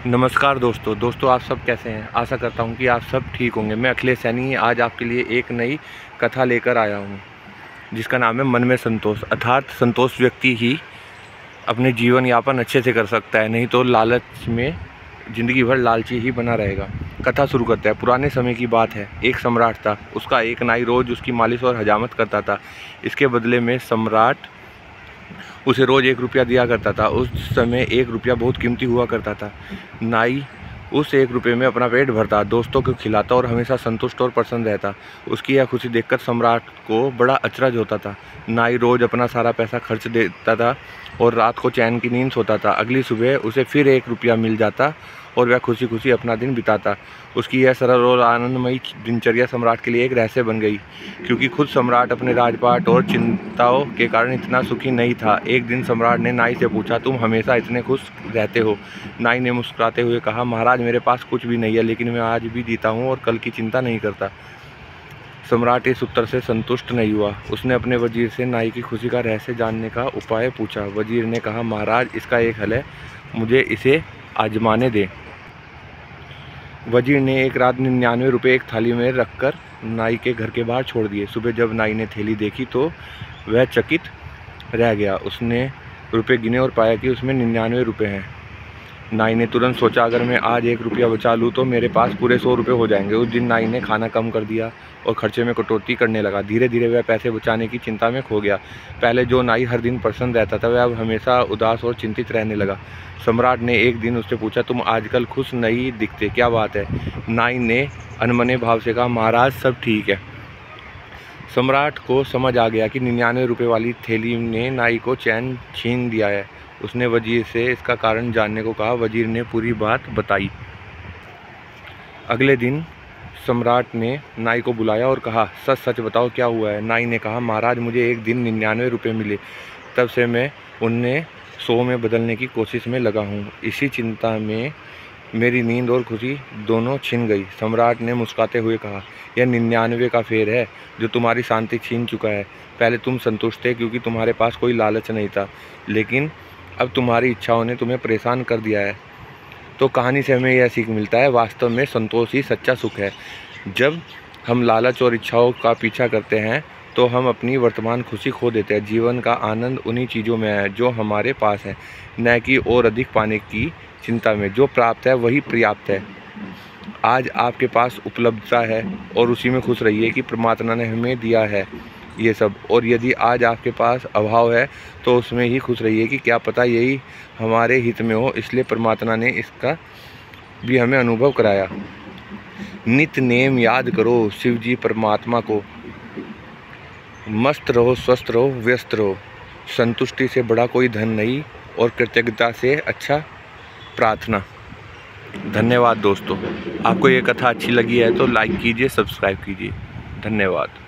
नमस्कार दोस्तों आप सब कैसे हैं। आशा करता हूं कि आप सब ठीक होंगे। मैं अखिलेश सैनी आज आपके लिए एक नई कथा लेकर आया हूं, जिसका नाम है मन में संतोष। अर्थात संतोष व्यक्ति ही अपने जीवन यापन अच्छे से कर सकता है, नहीं तो लालच में ज़िंदगी भर लालची ही बना रहेगा। कथा शुरू करते हैं। पुराने समय की बात है। एक सम्राट था। उसका एक नाई रोज़ उसकी मालिश और हजामत करता था। इसके बदले में सम्राट उसे रोज़ 1 रुपया दिया करता था। उस समय 1 रुपया बहुत कीमती हुआ करता था। नाई उस 1 रुपये में अपना पेट भरता, दोस्तों को खिलाता और हमेशा संतुष्ट और प्रसन्न रहता। उसकी यह खुशी देखकर सम्राट को बड़ा अचरज होता था। नाई रोज़ अपना सारा पैसा खर्च देता था और रात को चैन की नींद सोता था। अगली सुबह उसे फिर 1 रुपया मिल जाता और वह खुशी खुशी अपना दिन बिताता। उसकी यह सरल और आनंदमयी दिनचर्या सम्राट के लिए एक रहस्य बन गई, क्योंकि खुद सम्राट अपने राजपाट और चिंताओं के कारण इतना सुखी नहीं था। एक दिन सम्राट ने नाई से पूछा, तुम हमेशा इतने खुश रहते हो? नाई ने मुस्कुराते हुए कहा, महाराज मेरे पास कुछ भी नहीं है, लेकिन मैं आज भी जीता हूँ और कल की चिंता नहीं करता। सम्राट इस उत्तर से संतुष्ट नहीं हुआ। उसने अपने वजीर से नाई की खुशी का रहस्य जानने का उपाय पूछा। वजीर ने कहा, महाराज इसका एक हल है, मुझे इसे आजमाने दें। वजीर ने एक रात 99 रुपये एक थाली में रखकर नाई के घर के बाहर छोड़ दिए। सुबह जब नाई ने थैली देखी तो वह चकित रह गया। उसने रुपये गिने और पाया कि उसमें 99 रुपये हैं। नाई ने तुरंत सोचा, अगर मैं आज 1 रुपया बचा लूँ तो मेरे पास पूरे 100 रुपये हो जाएंगे। उस दिन नाई ने खाना कम कर दिया और खर्चे में कटौती करने लगा। धीरे धीरे वह पैसे बचाने की चिंता में खो गया। पहले जो नाई हर दिन प्रसन्न रहता था, वह अब हमेशा उदास और चिंतित रहने लगा। सम्राट ने एक दिन उससे पूछा, तुम आजकल खुश नहीं दिखते, क्या बात है? नाई ने अनमने भाव से कहा, महाराज सब ठीक है। सम्राट को समझ आ गया कि 99 रुपये वाली थैली ने नाई को चैन छीन दिया है। उसने वजीर से इसका कारण जानने को कहा। वजीर ने पूरी बात बताई। अगले दिन सम्राट ने नाई को बुलाया और कहा, सच सच बताओ क्या हुआ है? नाई ने कहा, महाराज मुझे एक दिन 99 रुपये मिले, तब से मैं उन्हें 100 में बदलने की कोशिश में लगा हूँ। इसी चिंता में मेरी नींद और खुशी दोनों छिन गई। सम्राट ने मुस्कुराते हुए कहा, यह 99 का फेर है जो तुम्हारी शांति छीन चुका है। पहले तुम संतुष्ट थे क्योंकि तुम्हारे पास कोई लालच नहीं था, लेकिन अब तुम्हारी इच्छाओं ने तुम्हें परेशान कर दिया है। तो कहानी से हमें यह सीख मिलता है, वास्तव में संतोष ही सच्चा सुख है। जब हम लालच और इच्छाओं का पीछा करते हैं तो हम अपनी वर्तमान खुशी खो देते हैं। जीवन का आनंद उन्हीं चीज़ों में है जो हमारे पास है, न कि और अधिक पाने की चिंता में। जो प्राप्त है वही पर्याप्त है। आज आपके पास उपलब्धता है और उसी में खुश रहिए कि परमात्मा ने हमें दिया है ये सब। और यदि आज आपके पास अभाव है तो उसमें ही खुश रहिए कि क्या पता यही हमारे हित में हो, इसलिए परमात्मा ने इसका भी हमें अनुभव कराया। नित्य नेम याद करो शिव जी परमात्मा को। मस्त रहो, स्वस्थ रहो, व्यस्त रहो। संतुष्टि से बड़ा कोई धन नहीं और कृतज्ञता से अच्छा प्रार्थना। धन्यवाद दोस्तों। आपको ये कथा अच्छी लगी है तो लाइक कीजिए, सब्सक्राइब कीजिए। धन्यवाद।